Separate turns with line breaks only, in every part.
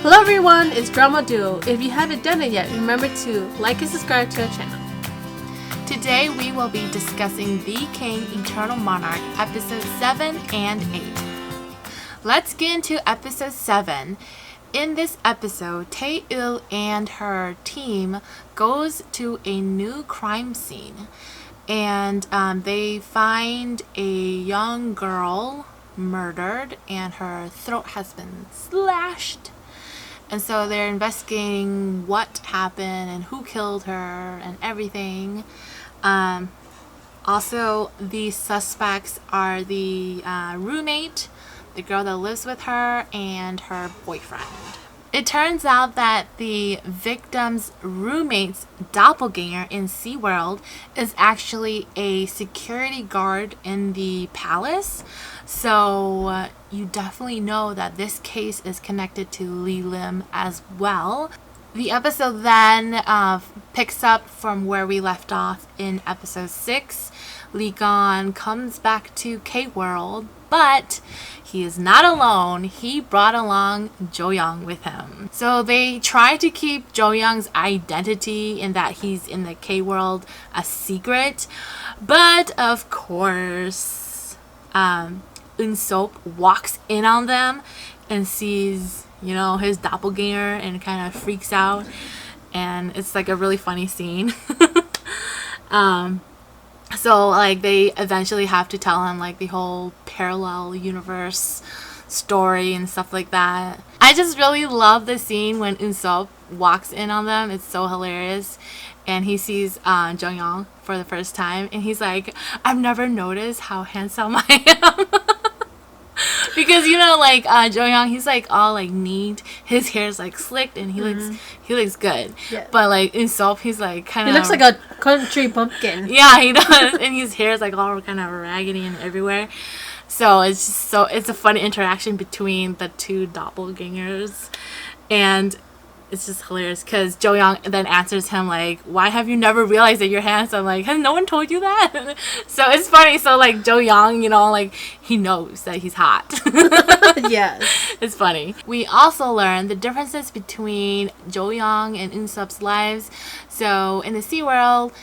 Hello everyone, it's Drama Duo. If you haven't done it yet, remember to like and subscribe to our channel.
Today we will be discussing The King, Eternal Monarch, episodes 7 and 8. Let's get into episode 7. In this episode, Tae-il and her team goes to a new crime scene. And they find a young girl murdered and her throat has been slashed. And so they're investigating what happened and who killed her and everything. Also, the suspects are the roommate, the girl that lives with her, and her boyfriend. It turns out that the victim's roommate's doppelganger in SeaWorld is actually a security guard in the palace. So you definitely know that this case is connected to Lee Lim as well. The episode then picks up from where we left off in episode 6. Lee Gon comes back to K-World, but he is not alone. He brought along Jo Young with him. So they try to keep Jo Young's identity in that he's in the K-World a secret. But of course, Unsop walks in on them and sees, his doppelganger and kind of freaks out. And it's like a really funny scene. So they eventually have to tell him the whole parallel universe story and stuff like that. I just really love the scene when Unsop walks in on them. It's so hilarious. And he sees Jo Young for the first time and he's like, I've never noticed how handsome I am. Because Jo Young, he's all neat. His hair's slicked and he looks good. Yeah. But Unsop, he's kind of,
He looks like a country bumpkin.
Yeah, he does. And his hair's all kind of raggedy and everywhere. So it's a fun interaction between the two doppelgangers. And it's just hilarious because Jo Young then answers him why have you never realized that you're handsome? Has no one told you that? So it's funny. So Jo Young, he knows that he's hot.
Yes.
It's funny. We also learn the differences between Jo Young and Unsop's lives. So in the SeaWorld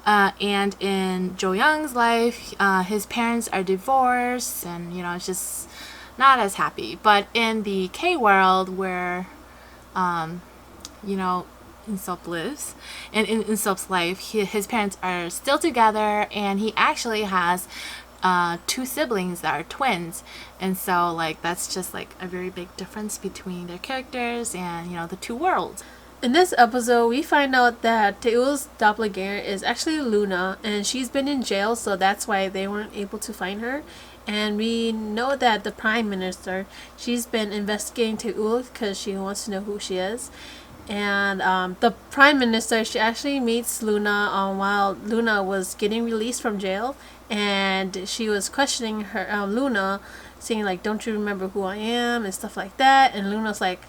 and in Jo Young's life, his parents are divorced and, it's just not as happy. But in the K-World where Unsop lives, and in Unsop's life, his parents are still together, and he actually has 2 siblings that are twins, and so that's just a very big difference between their characters and the two worlds.
In this episode, we find out that Tae-il's doppelganger is actually Luna, and she's been in jail, so that's why they weren't able to find her. And we know that the Prime Minister, she's been investigating Tae-il because she wants to know who she is. And the Prime Minister, she actually meets Luna while Luna was getting released from jail. And she was questioning her Luna, saying don't you remember who I am and stuff like that. And Luna's like,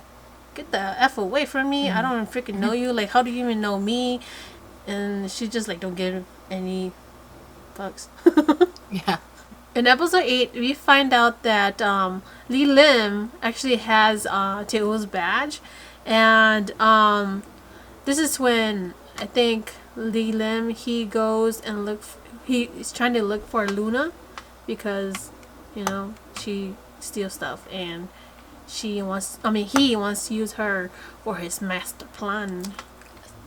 get the F away from me. I don't freaking know you. How do you even know me? And she just don't give any fucks.
Yeah.
In episode 8, we find out that Lee Lim actually has Tae-il's badge. And this is when I think Lee Lim, he goes and he's trying to look for Luna because, she steals stuff and he wants to use her for his master plan.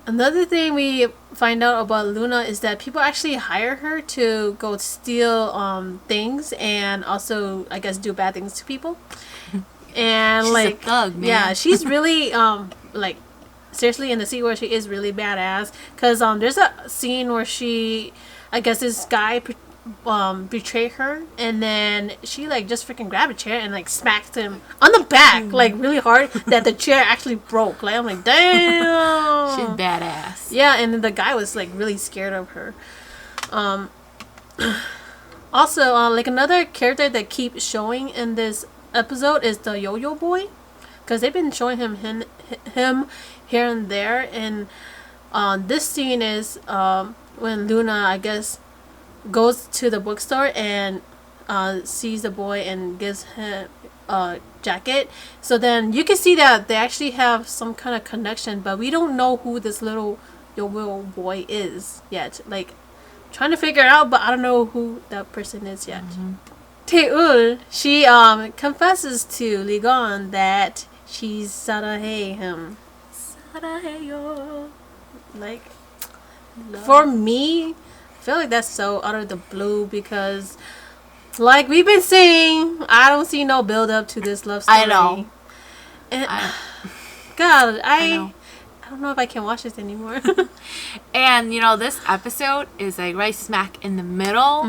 Another thing we find out about Luna is that people actually hire her to go steal things and also, I guess, do bad things to people. And
she's a thug, man.
Yeah, she's really seriously in the scene where she is really badass. Cause there's a scene where I guess this guy betrayed her, and then she just freaking grabbed a chair and smacked him on the back really hard that the chair actually broke. I'm like, damn.
She's badass.
Yeah, and then the guy was really scared of her. Also, another character that keeps showing in this episode is the Yo-Yo Boy, because they've been showing him here and there. And this scene is when Luna, I guess, goes to the bookstore and sees the boy and gives him jacket. So then you can see that they actually have some kind of connection, but we don't know who this little boy is yet. Like, trying to figure it out, but I don't know who that person is yet. Teul, she confesses to Ligon that she's Sarahe him. Saraheyo. Like, for me, I feel like that's so out of the blue because, like we've been saying, I don't see no build up to this love story.
I know.
And God,
I know.
I don't know if I can watch this anymore.
And this episode is like right smack in the middle,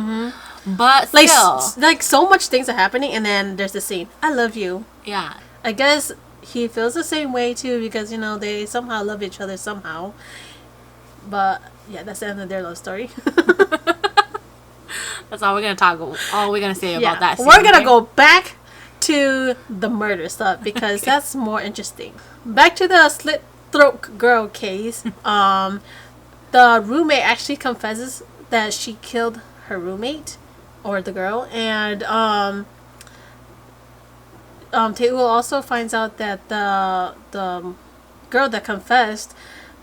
but
like,
still,
like so much things are happening, and then there's the scene. I love you.
yeah.
I guess he feels the same way too because they somehow love each other somehow. But yeah, that's the end of their love story.
That's all we're gonna say about that scene.
We're gonna go back to the murder stuff because that's more interesting. Back to the slit throat girl case. The roommate actually confesses that she killed her roommate or the girl, and Teul also finds out that the girl that confessed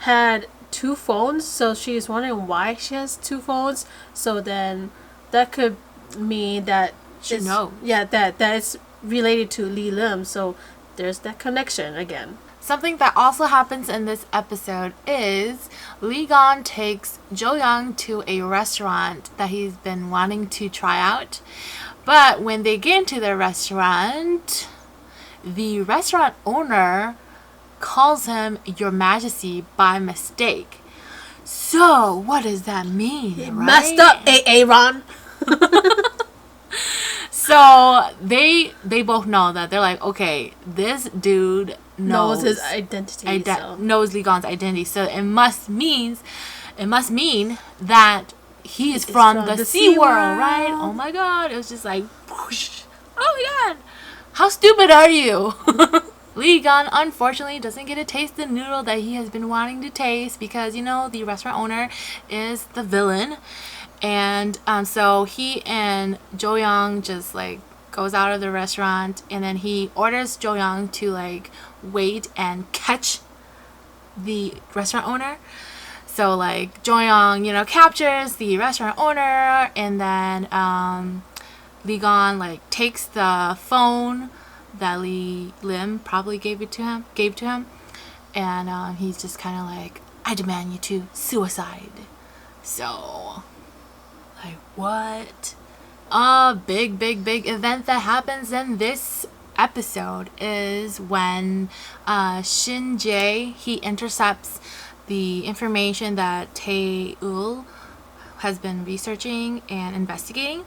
had 2 phones, so she's wondering why she has 2 phones. So then that could mean that
She knows.
Yeah, that it's related to Lee Lim. So there's that connection again.
Something that also happens in this episode is Lee Gon takes Jo Young to a restaurant that he's been wanting to try out. But when they get into the restaurant, the restaurant owner calls him Your Majesty by mistake. So, what does that mean, right?
Messed up, Aaron.
So, they both know that. They're like, okay, this dude knows
his identity.
Knows Lee Gon's identity. So, it must mean that he is from the Sea World, right? Oh my god. It was just like, whoosh. Oh my god. How stupid are you? Lee Gon unfortunately doesn't get to taste the noodle that he has been wanting to taste because, the restaurant owner is the villain. And so he and Jo Young just like goes out of the restaurant, and then he orders Jo Young to like wait and catch the restaurant owner. So like Jo Young, captures the restaurant owner, and then Lee Gon like takes the phone that Lee Lim probably gave to him, and he's just kind of like, I demand you to suicide. So, like, what? A big event that happens in this episode is when Shin Jae, he intercepts the information that Tae-ul has been researching and investigating,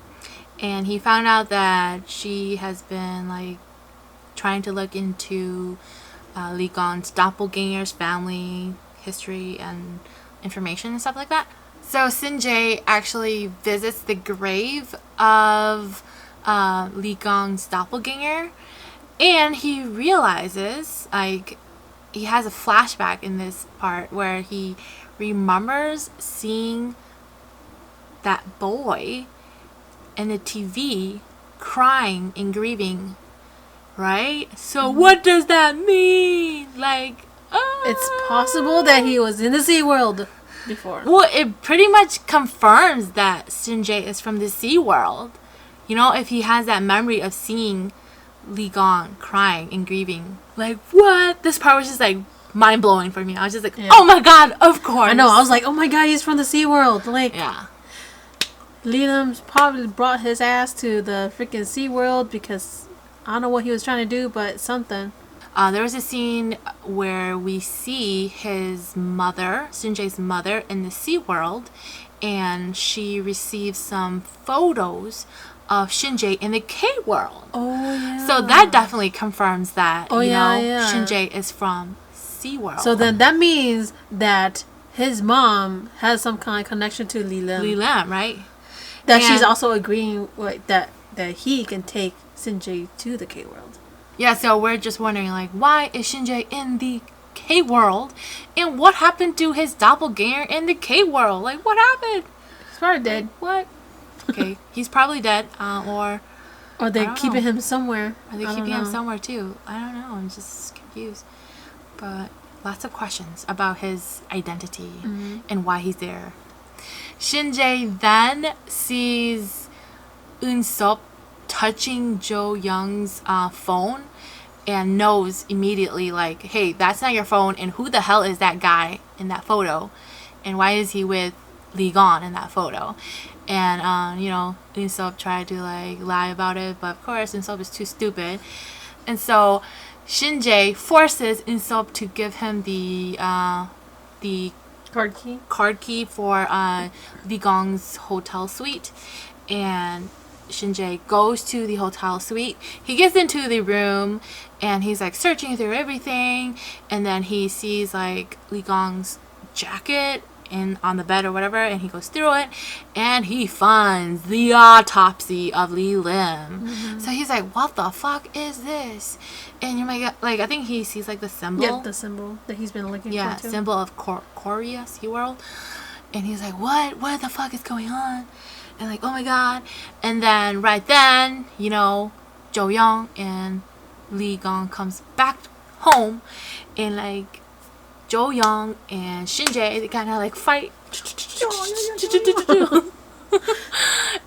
and he found out that she has been like trying to look into Lee Gon's doppelganger's family history and information and stuff like that. So Shin Jae actually visits the grave of Lee Gon's doppelganger, and he realizes, like, he has a flashback in this part where he remembers seeing that boy in the TV crying and grieving, right? So what does that mean? Like,
it's possible that he was in the Sea World before.
Well, it pretty much confirms that Shin Jae is from the Sea World. If he has that memory of seeing Lee Gon crying and grieving. Like, what? This part was just like mind-blowing for me. I was just like, oh my god, of course.
I know, I was like, oh my god, he's from the Sea World. Like,
yeah.
Lee Lim's probably brought his ass to the freaking Sea World because I don't know what he was trying to do, but something.
There was a scene where we see his mother, Shin Jae's mother, in the Sea World, and she receives some photos of Shin Jae in the K World.
Oh, yeah.
So that definitely confirms that,
yeah.
Shin Jae is from Sea World.
So then that means that his mom has some kind of connection to Lee Lim.
Lee Lim, right?
That she's also agreeing with that he can take Shin Jae to the K World.
Yeah, so we're just wondering, like, why is Shin Jae in the K World? And what happened to his doppelganger in the K World? Like, what happened?
He's probably dead.
What? Okay, he's probably dead. Or
Or
I
they're
don't
keeping
know.
him somewhere.
Are they
I don't
keeping him
know.
somewhere too? I don't know. I'm just confused. But lots of questions about his identity and why he's there. Shinjae then sees Eun-seop touching Jo Young's phone and knows immediately, like, hey, that's not your phone, and who the hell is that guy in that photo, and why is he with Lee Gon in that photo? And Eun-seop tried to like lie about it, but of course Eun-seop is too stupid, and so Shinjae forces Eun-seop to give him the
Card key.
card key for Lee Gong's hotel suite, and Shinjae goes to the hotel suite. He gets into the room and he's like searching through everything, and then he sees like Lee Gong's jacket on the bed or whatever, and he goes through it and he finds the autopsy of Lee Lim. So he's like, what the fuck is this? And you might get, like, I think he sees like the symbol.
Yeah, the symbol that he's been looking
Yeah,
for too.
symbol of Korea, SeaWorld. And he's like, what the fuck is going on? And like, oh my god. And then right then, Jo Young and Lee Gong comes back home, and like Jo Young and Shinjae, they kind of like fight.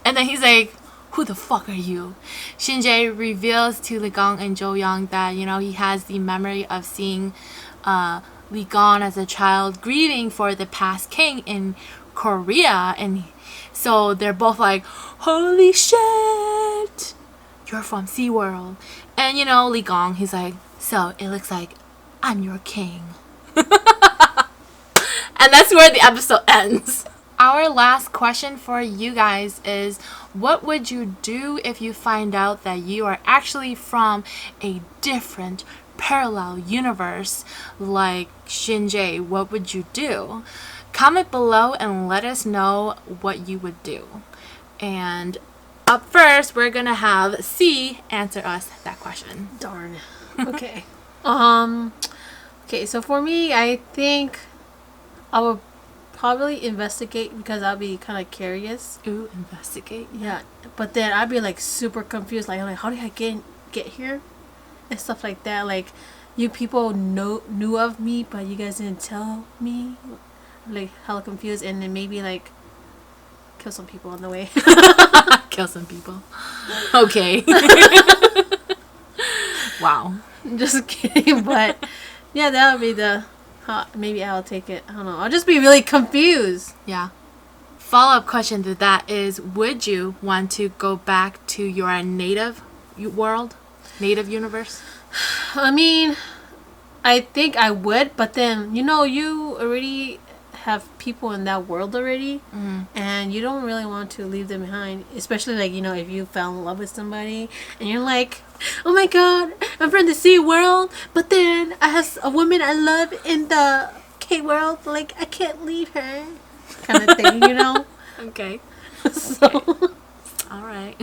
And then he's like, who the fuck are you? Shinjae reveals to Lee Gong and Jo Young that, he has the memory of seeing Lee Gong as a child grieving for the past king in Korea. And so they're both like, holy shit, you're from SeaWorld. And Lee Gong, he's like, so it looks like I'm your king. And that's where the episode ends. Our last question for you guys is, what would you do if you find out that you are actually from a different parallel universe like Shinjae? What would you do? Comment below and let us know what you would do. And up first, we're gonna have C answer us that question.
Darn. Okay. Okay, so for me, I think I would probably investigate because I'll be kind of curious.
Ooh, investigate.
Yeah, but then I'd be like super confused. Like, I'm like, how did I get here, and stuff like that. Like, you people knew of me, but you guys didn't tell me. Like, hella confused, and then maybe like kill some people on the way.
Kill some people. Okay. Wow.
Just kidding, but yeah, that would be the. Maybe I'll take it. I don't know. I'll just be really confused.
Yeah. Follow-up question to that is, would you want to go back to your native world, native universe?
I mean, I think I would, but then you already have people in that world already, and you don't really want to leave them behind, especially like if you fell in love with somebody and you're like, oh my god, I'm from the sea world, but then I have a woman I love in the K world, like I can't leave her, kind of thing,
Okay.
So,
All right.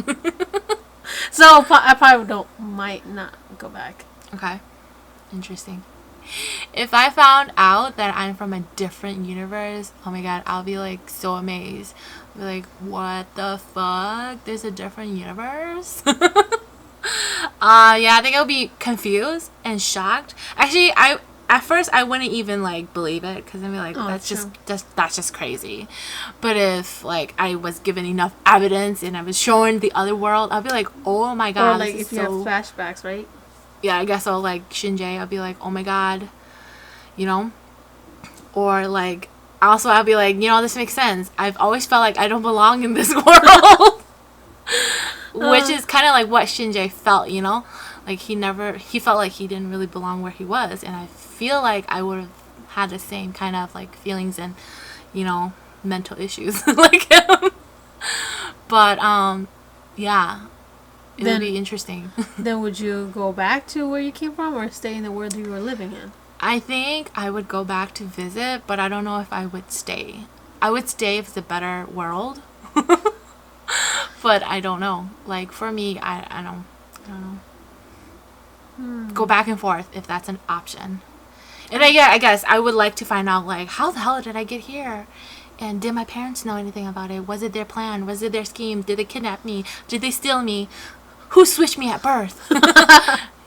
so I probably might not go back.
Okay. Interesting. If I found out that I'm from a different universe, oh my god, I'll be like so amazed. I'll be like, what the fuck? There's a different universe? Yeah, I think I'll be confused and shocked. Actually, at first I wouldn't even like believe it, because I'd be like, that's just crazy. But if like I was given enough evidence and I was shown the other world, I'll be like, oh my god,
Or like
this
if
is
you
so...
have flashbacks, right?
Yeah, I guess I'll like Shinjae, I'll be like, oh my god, or like, also I'll be like, this makes sense. I've always felt like I don't belong in this world. Which is kind of like what Shinjae felt, like he felt like he didn't really belong where he was, and I feel like I would have had the same kind of like feelings and mental issues like him. But yeah, it would be interesting.
Then would you go back to where you came from, or stay in the world you were living in?
I think I would go back to visit, but I don't know if I would stay. I would stay if it's a better world. But I don't know. Like, for me, I don't know. Go back and forth if that's an option. And I guess I would like to find out, like, how the hell did I get here? And did my parents know anything about it? Was it their plan? Was it their scheme? Did they kidnap me? Did they steal me? who switched me at birth?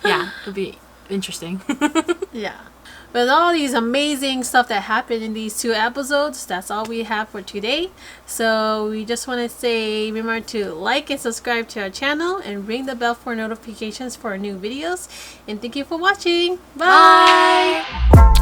Yeah, it'd be interesting.
Yeah. With all these amazing stuff that happened in these 2 episodes, that's all we have for today. So we just want to say, remember to like and subscribe to our channel and ring the bell for notifications for our new videos. And thank you for watching. Bye!
Bye.